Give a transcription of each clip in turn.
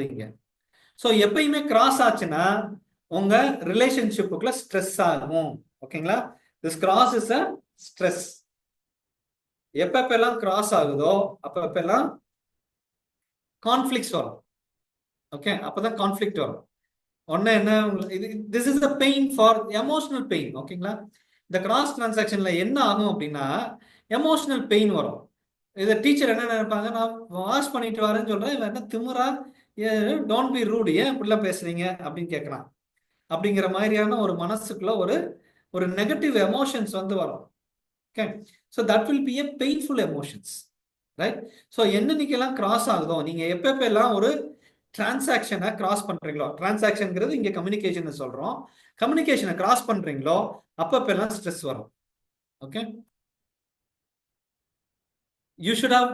அப்படிங்க. ஸோ எப்பயுமே கிராஸ் ஆச்சுன்னா உங்க ரிலேஷன்ஷிப்புக்குள்ள ஸ்ட்ரெஸ் ஆகும். ஓகேங்களா? This cross is a stress. எப்பப்பெல்லாம் கிராஸ் ஆகுதோ அப்பப்பெல்லாம் கான்ஃபிளிக்ஸ் வரும். ஓகே, அப்பதான் கான்ஃபிளிக்ட் வரும். ஒன்னு என்ன, this is the pain for emotional pain. ஓகேங்களா? இந்த கிராஸ் டிரான்சாக்ஷன்ல என்ன ஆகும் அப்படின்னா எமோஷனல் பெயின் வரும். இதை டீச்சர் என்ன நினைப்பாங்க, நான் வாஷ் பண்ணிட்டு வரேன்னு சொல்றேன், இல்லை என்ன திமுறா, டோன்ட் பி ரூட், ஏன் இப்படிலாம் பேசுறீங்க அப்படின்னு கேட்கலாம். அப்படிங்கிற மாதிரியான ஒரு மனசுக்குள்ள ஒரு ஒரு நெகட்டிவ் எமோஷன்ஸ் வந்து வரும். Okay, so that will be a painful emotions, right? So என்னன்னைக்கெல்லாம் கிராஸ் ஆகுதோ, நீங்க எப்பப்பெல்லாம் ஒரு டிரான்சாக்ஷனை கிராஸ் பண்றீங்களோ, டிரான்சாக்ஷன்ங்கிறது இங்க கம்யூனிகேஷன் சொல்றோம், கம்யூனிகேஷனை கிராஸ் பண்றீங்களோ அப்பப்பெல்லாம் ஸ்ட்ரெஸ் வரும். Okay, you should have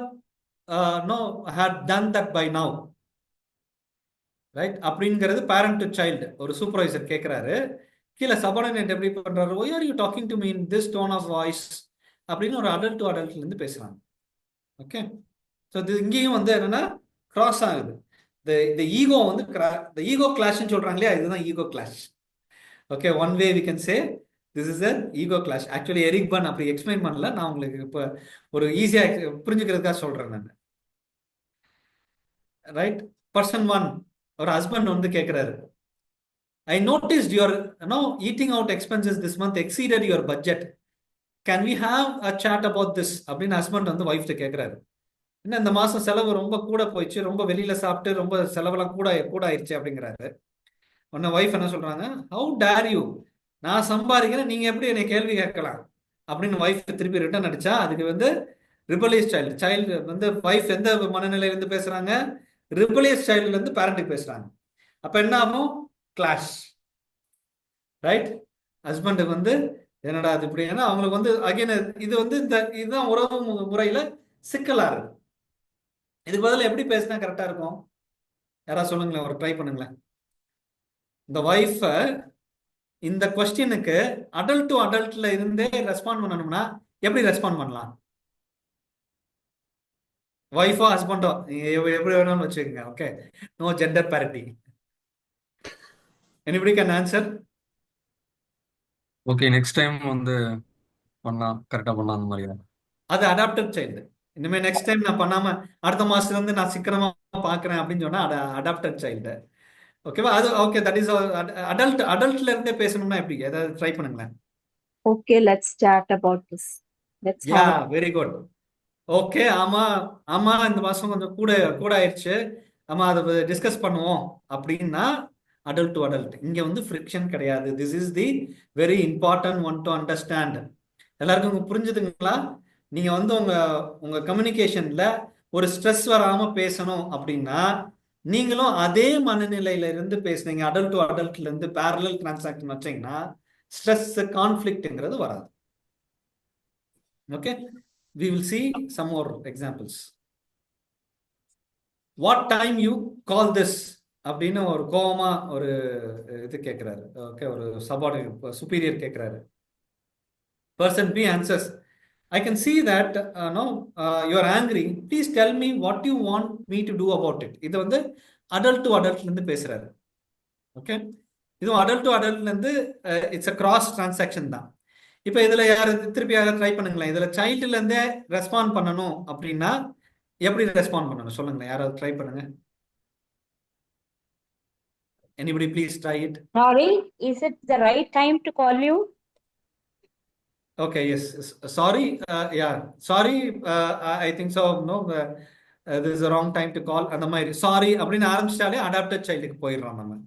had done that by now, right? அப்படிங்கிறது பேரண்ட் டு சைல்டு. ஒரு சூப்பர்வைசர் கேட்கிறாரு, கீழே சபார்டினேட் எப்படி பண்றாரு, why are you talking to me in this tone of voice அப்படின்னு ஒரு அடல்ட் டு அடல்ட்ல இருந்து பேசுறாங்க. ஓகே, ஸோ இது இங்கேயும் வந்து என்னன்னா கிராஸ் ஆகுது. இந்த ஈகோ வந்து இந்த ஈகோ கிளாஷ்னு சொல்றாங்க இல்லையா, இதுதான் ego clash. Okay, one way we can say this is a ego clash. Actually Eric Berne அப்படி எக்ஸ்பிளைன் பண்ணல, நான் உங்களுக்கு இப்போ ஒரு ஈஸியா புரிஞ்சுக்கிறதுக்காக சொல்றேன் நான். ரைட், பர்சன் ஒன், ஒரு ஹஸ்பண்ட் வந்து கேட்கிறாரு, I noticed your eating out expenses this month exceeded your budget, can we have a chat about this அப்படின்னு ஹஸ்பண்ட் வந்து ஒய்ஃப்ட்ட கேட்கிறாரு. என்ன இந்த மாசம் செலவு ரொம்ப கூட போயிடுச்சு, ரொம்ப வெளியில சாப்பிட்டு ரொம்ப செலவெல்லாம் கூட ஆயிடுச்சு அப்படிங்கிறாரு. உன்ன ஒய்ஃப் என்ன சொல்றாங்க, ஹவு டேர் யூ, நான் சம்பாதிக்கிறேன், நீங்க எப்படி என்னை கேள்வி கேட்கலாம் அப்படின்னு ஒய்ஃப் திருப்பி ரிட்டர்ன் அடிச்சா, அதுக்கு வந்து ரிபலியஸ் சைல்டு வந்து ஒய்ஃப் எந்த மனநிலையில இருந்து பேசுறாங்க, ரிபலியஸ் சைல்டுல இருந்து பேரண்ட்டுக்கு பேசுறாங்க. அப்ப என்ன ஆகும், கிளாஷ். ரைட், ஹஸ்பண்டுக்கு வந்து என்னடா அது இப்படி, ஏன்னா அவங்களுக்கு வந்து அகைன் இது வந்து இதுதான் உறவு முறையில சிக்கலா இருக்கு. இதுக்கு பதில் எப்படி பேசினா கரெக்டா இருக்கும், யாராவது சொல்லுங்களேன், ஒரு ட்ரை பண்ணுங்களேன். இந்த ஒய்ஃப இந்த கொஸ்டினுக்கு அடல்ட் டு அடல்ட்ல இருந்தே ரெஸ்பாண்ட் பண்ணணும்னா எப்படி ரெஸ்பாண்ட் பண்ணலாம்? ஒய்ஃபோ ஹஸ்பண்டோ எப்படி வேணாலும் வச்சுக்கோங்க. Okay, no gender parity. Anybody can answer? Okay, next time வந்து பண்ணலாம், கரெக்டா பண்ணலாம் அந்த மாதிரி. அது அடாப்டட் சைல்டு. இனிமே நெக்ஸ்ட் டைம் நான் பண்ணாம அடுத்த மாசத்துல இருந்து நான் சிக்கனமா பாக்குறேன் அப்படின்னு சொன்னா அடாப்டட் சைல்டு. ஓகேவா? அது ஓகே, தட் இஸ் அடல்ட்ல இருந்தே பேசணும்னா எப்படி, ஏதாவது ட்ரை பண்ணுங்களேன். Okay, let's chat about this. Let's yeah, have very good. Okay, ஆமா ஆமா இந்த மாசம் கொஞ்சம் கூட ஆயிடுச்சு, ஆமா அதை டிஸ்கஸ் பண்ணுவோம் அப்படின்னா அடல்ட் டு அடல்ட். இங்க வந்து ஃப்ரிக்ஷன் கிடையாது. This is the very important one to understand. எல்லாருக்கும் புரிஞ்சுதுங்களா? நீங்க வந்து உங்க உங்க கம்யூனிகேஷன்ல ஒரு ஸ்ட்ரெஸ் வராம பேசணும் அப்படின்னா நீங்களும் அதே மனநிலையில இருந்து பேசுனீங்க, அடல்ட் டு அடல்ட்ல இருந்து பேரலல் டிரான்சாக்ஷன் வச்சீங்கன்னா ஸ்ட்ரெஸ் கான்ஃபிளிக்ட்ங்கிறது வராது. Okay, we will see some more examples. What time you call this அப்படின்னு ஒரு கோவமா ஒரு இது கேட்கிறாரு. ஓகே, ஒரு சபார்டினேட் சுப்பீரியர் கேட்கிறாரு. Person B answers, I can see that you are angry, please tell me what you want me to do about it. இது வந்து அடல்ட் டு அடல்ட்ல இருந்து பேசுறாரு. ஓகே, இதுவும் அடல்ட் டு அடல்ட்ல இருந்து இட்ஸ் அ கிராஸ் டிரான்சாக்ஷன் தான். இப்ப இதுல திருப்பி யாரும் ட்ரை பண்ணுங்களேன். இதுல சைல்டுல இருந்தே ரெஸ்பாண்ட் பண்ணணும் அப்படின்னா எப்படி ரெஸ்பாண்ட் பண்ணணும் சொல்லுங்களேன், யாராவது ட்ரை பண்ணுங்க. Anybody please try it. Sorry, is it the right time to call you? Okay, yes, sorry, yeah, sorry, I think so, no, this is the wrong time to call. அந்த மாதிரி sorry அப்படின்னு ஆரம்பிச்சிட்டாலே adapted சைல்டுக்கு போயிடுறோம் நம்ம.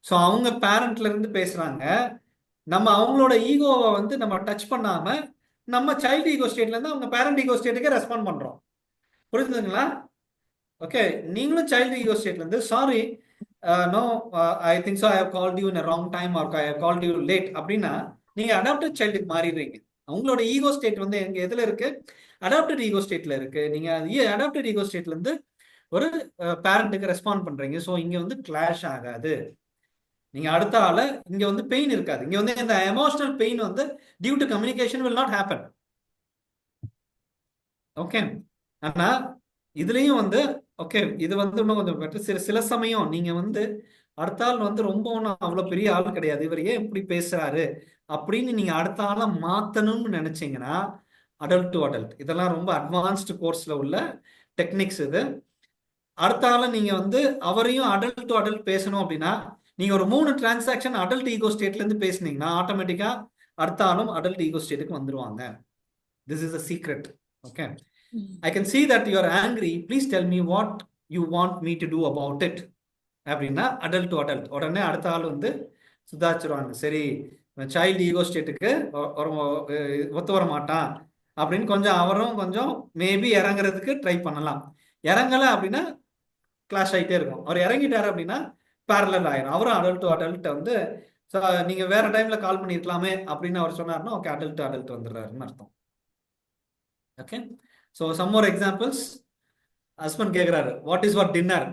So அவங்க பேரண்ட்ல இருந்து பேசுறாங்க, நம்ம அவங்களோட ஈகோவை வந்து நம்ம டச் பண்ணாம நம்ம சைல்டு ஈகோ ஸ்டேட்ல இருந்து அவங்க பேரண்ட் ஈகோ ஸ்டேட்டுக்கே ரெஸ்பாண்ட் பண்றோம். புரிஞ்சுதுங்களா? ஓகே, நீங்களும் சைல்டு ஈகோ ஸ்டேட்ல இருந்து sorry, no, I think so I have called you in a wrong time or I have called you late அப்படின்னா நீங்க அடாப்டட் சைல்டுக்கு மாறிடுறீங்க. உங்களோட ஈகோ ஸ்டேட் வந்து எங்க எதுல இருக்கு, அடாப்டட் ஈகோ ஸ்டேட்ல இருக்கு. நீங்க அடாப்டட் ஈகோ ஸ்டேட்ல இருந்து ஒரு பேரண்ட்டுக்கு ரெஸ்பாண்ட் பண்றீங்க. ஸோ இங்க வந்து கிளாஷ் ஆகாது. நீங்க அடுத்த ஆள இங்க வந்து பெயின் இருக்காது. இங்க வந்து இந்த எமோஷனல் பெயின் வந்து due to communication will not happen. Okay, ஆனா இதுலயும் வந்து ஓகே, இது வந்து இன்னும் கொஞ்சம் பெட்டர். சில சமயம் நீங்க வந்து அடுத்த ஆள் வந்து ரொம்ப ஒன்றும் அவ்வளோ பெரிய ஆள் கிடையாது, இவர் ஏன் இப்படி பேசுறாரு அப்படின்னு நீங்க அடுத்த ஆளை மாத்தணும்னு நினைச்சீங்கன்னா, அடல்ட் டு அடல்ட் இதெல்லாம் ரொம்ப அட்வான்ஸ்டு கோர்ஸ்ல உள்ள டெக்னிக்ஸ் இது. அடுத்த ஆளை நீங்க வந்து அவரையும் அடல்ட் டு அடல்ட் பேசணும் அப்படின்னா, நீங்க ஒரு 3 டிரான்சாக்ஷன் அடல்ட் ஈகோ ஸ்டேட்ல இருந்து பேசுனீங்கன்னா ஆட்டோமேட்டிக்கா அடுத்த ஆளும் அடல்ட் ஈகோ ஸ்டேட்டுக்கு வந்துருவாங்க. This is a secret. Okay, I can see that you are angry. Please tell me what you want me to do about it. அப்படின்னா அடல்ட் டு அடல்ட் உடனே அடுத்த ஆள் வந்து சுதாச்சிருவாங்க. சரி, சைல்டு ஈகோ ஸ்டேட்டுக்கு ஒத்து வர மாட்டான் அப்படின்னு கொஞ்சம் அவரும் கொஞ்சம் மேபி இறங்குறதுக்கு ட்ரை பண்ணலாம். இறங்கலை அப்படின்னா கிளாஷ் ஆகிட்டே இருக்கும். அவர் இறங்கிட்டாரு அப்படின்னா பேரலல் ஆயிரும். அவரும் அடல்ட் டு அடல்ட் வந்து நீங்க வேற டைம்ல கால் பண்ணிருக்கலாமே அப்படின்னு அவர் சொன்னாருன்னா ஓகே, அடல்ட் டு அடல்ட் வந்துடுறாருன்னு அர்த்தம். Okay, so some more examples. Husband கேட்குறாரு, வாட் இஸ் வாட் டின்னர்?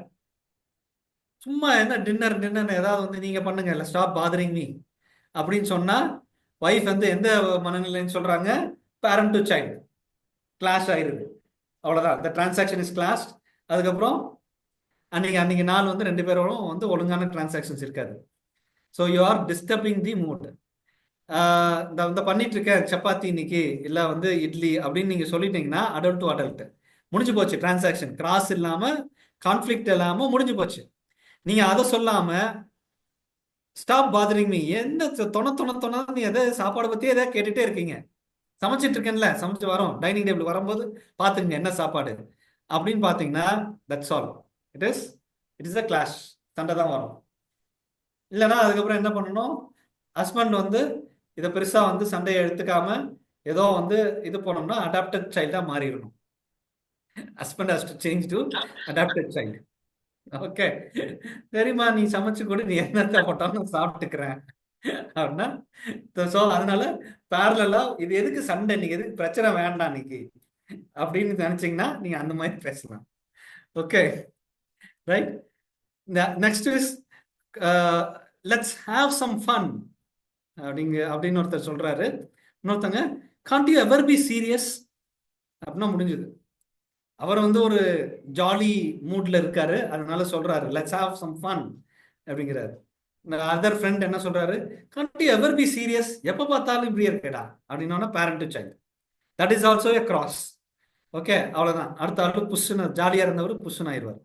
சும்மா என்ன டின்னர் டின்னர் ஏதாவது வந்து நீங்க பண்ணுங்க, இல்லை ஸ்டாப் பாதரிங் மீ அப்படின்னு சொன்னா ஒய்ஃப் வந்து எந்த மனநிலைன்னு சொல்றாங்க? பேரண்ட் டு சைல்டு கிளாஷ் ஆயிருது. அவ்வளோதான், இந்த டிரான்சாக்ஷன் இஸ் கிளாஸ்ட். அதுக்கப்புறம் அன்னைக்கு நாள் வந்து 2 பேரோடும் வந்து ஒழுங்கான டிரான்சாக்ஷன்ஸ் இருக்காது. So you are disturbing the mood. இந்த பண்ணிட்டு இருக்க சப்பாத்தி இன்னைக்கு இல்லை வந்து இட்லி அப்படின்னு நீங்க சொல்லிட்டீங்கன்னா அடல்ட் டு அடல்ட் முடிஞ்சு போச்சு. டிரான்சாக்ஷன் கிராஸ் இல்லாம கான்ஃபிளிக்ட் இல்லாம முடிஞ்சு போச்சு. நீங்க அதை சொல்லாம ஸ்டாப் பாதரிங் மீ, என்ன தொண நீ எதை சாப்பாடு பத்தி எதாவது கேட்டுட்டே இருக்கீங்க. சமைச்சிட்டு இருக்கேன்ல, சமைச்சு வரோம் டைனிங் டேபிள் வரும்போது பாத்துங்க என்ன சாப்பாடு அப்படின்னு பாத்தீங்கன்னா that's all. It is a clash. சண்டை தான் வரும். இல்லைன்னா அதுக்கப்புறம் என்ன பண்ணணும்? ஹஸ்பண்ட் வந்து இதை பெருசா வந்து சண்டையை எடுத்துக்காம ஏதோ வந்து இது போனோம்னா அடாப்டட் சைல்டா மாறிடணும். Husband has to change to adapted child. Okay, சரிம்மா நீ சமைச்சு கூட நீ என்னத்தை போட்டாலும் சாப்பிட்டுக்கிறேன் அப்படின்னா, ஸோ அதனால பேரலா இது எதுக்கு சண்டை, நீங்க எதுக்கு பிரச்சனை வேண்டாம் இன்னைக்கு அப்படின்னு நினைச்சீங்கன்னா நீங்க அந்த மாதிரி பேசலாம். Okay, right. Next is let's have some fun அப்படின்னு ஒருத்தர் சொல்றாரு. இன்னொருத்தங்க can't you ever be serious அப்படின்னா முடிஞ்சது. அவர் வந்து ஒரு ஜாலி மூட்ல இருக்காரு, அதனால சொல்றாரு லெட்ஸ் ஹாவ் சம் ஃபன் அப்படிங்கிறாரு. அதர் ஃப்ரெண்ட் என்ன சொல்றாரு? Can't you ever be serious, எப்ப பார்த்தாலும் இப்படியே இருக்கேடா அப்படின்னா parent to child. That is also a cross. Okay, அவ்வளவுதான். அடுத்த ஆளு புஷ்ஷுன்னு ஜாலியா இருந்தவர் புஷ்ஷுன்னு ஆயிடுவார்.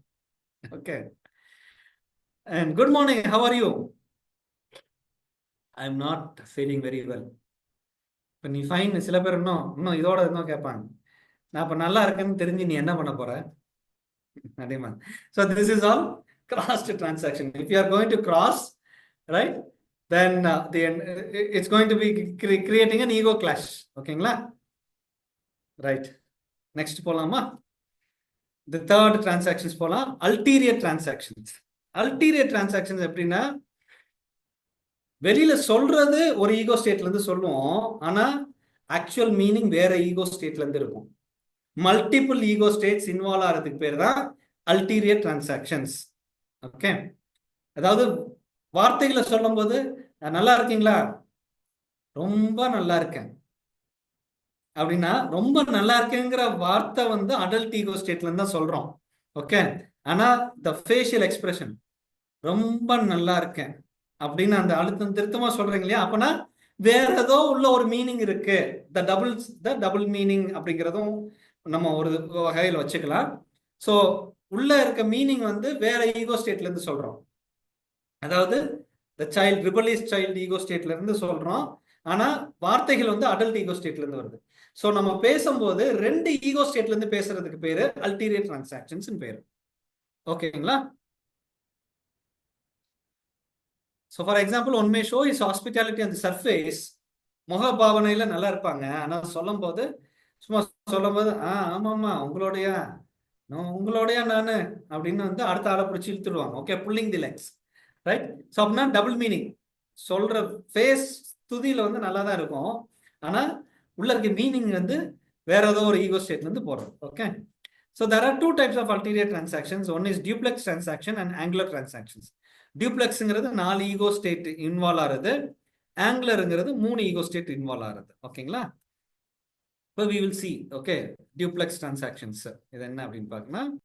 Okay, and good morning, how are you? I am not feeling very well. இப்போ நீ ஃபைன். சில பேர் இன்னும் இதோட இன்னும் கேட்பாங்க, நான் இப்போ நல்லா இருக்கேன்னு தெரிஞ்சு நீ என்ன பண்ண போற? அதே மாதிரி. So this is all crossed transaction. If you are going to cross, right, then it's going to be creating an ego clash. ஓகேங்களா? ரைட், நெக்ஸ்ட் போலாமா? The third transactions போலாம். ulterior transactions. ulterior transactions எப்படின்னா, வெளியில சொல்றது ஒரு ego ஸ்டேட்ல இருந்து சொல்லுவோம், ஆனா ஆக்சுவல் மீனிங் வேற ஈகோ ஸ்டேட்ல இருந்து இருக்கும். மல்டிபிள் ஈகோ ஸ்டேட்ஸ் இன்வால்வ் ஆகிறதுக்கு பேர் தான் அல்டீரியர் டிரான்சாக்ஷன்ஸ். ஓகே, அதாவது வார்த்தைகளை சொல்லும் போது நல்லா இருக்கீங்களா, ரொம்ப நல்லா இருக்கேன் அப்படின்னா ரொம்ப நல்லா இருக்கேங்கிற வார்த்தை வந்து அடல்ட் ஈகோ ஸ்டேட்ல இருந்து தான் சொல்றோம். ஓகே, ஆனா த ஃபேஷியல் எக்ஸ்பிரஷன் ரொம்ப நல்லா இருக்கேன் அப்படின்னு அந்த அழுத்தம் திருத்தமா சொல்றீங்க இல்லையா, அப்பனா வேற ஏதோ உள்ள ஒரு மீனிங் இருக்கு. த டபுள் மீனிங் அப்படிங்கிறதும் நம்ம ஒரு வகையில் வச்சுக்கலாம். ஸோ உள்ள இருக்க மீனிங் வந்து வேற ஈகோ ஸ்டேட்ல இருந்து சொல்றோம். அதாவது the child rebellious child ego ஸ்டேட்ல இருந்து சொல்றோம், ஆனா வார்த்தைகள் வந்து அடல்ட் ஈகோ ஸ்டேட்ல இருந்து வருது. ஸோ நம்ம பேசும்போது 2 ஈகோ ஸ்டேட்ல இருந்து பேசுறதுக்கு பேரு அல்டீரியர் டிரான்சாக்ஷன்ஸ் பேரு. ஓகேங்களா? So for example, one may show his hospitality on the surface. முக பாவனையில நல்லா இருப்பாங்க, ஆனா சொல்லும் போது சும்மா சொல்லும் போது ஆமாமா உங்களோடயா நானு அப்படின்னு வந்து அடுத்த ஆளை பிடிச்சி இழுத்துடுவாங்க. ஓகே, புல்லிங் தி லெக்ஸ், ரைட். ஸோ அப்படின்னா டபுள் மீனிங். சொல்ற ஃபேஸ் துதியில வந்து நல்லா தான் இருக்கும், ஆனா உள்ள இருக்க மீனிங் வந்து வேற ஏதோ ஒரு ஈகோ ஸ்டேட்ல இருந்து போடுறோம். Okay, so there are 2 types of ulterior transactions. One is duplex transaction and angular transactions. டியூப்ளெக்ஸ்ங்கிறது 4 ஈகோ ஸ்டேட் இன்வால்வ் ஆகுது, ஆங்குலருங்கிறது 3 ஈகோ ஸ்டேட் இன்வால்வ் ஆகுது. ஓகேங்களா? இப்போ we will see. Okay, duplex transactions இது என்ன அப்படின்னு பார்க்கணும்.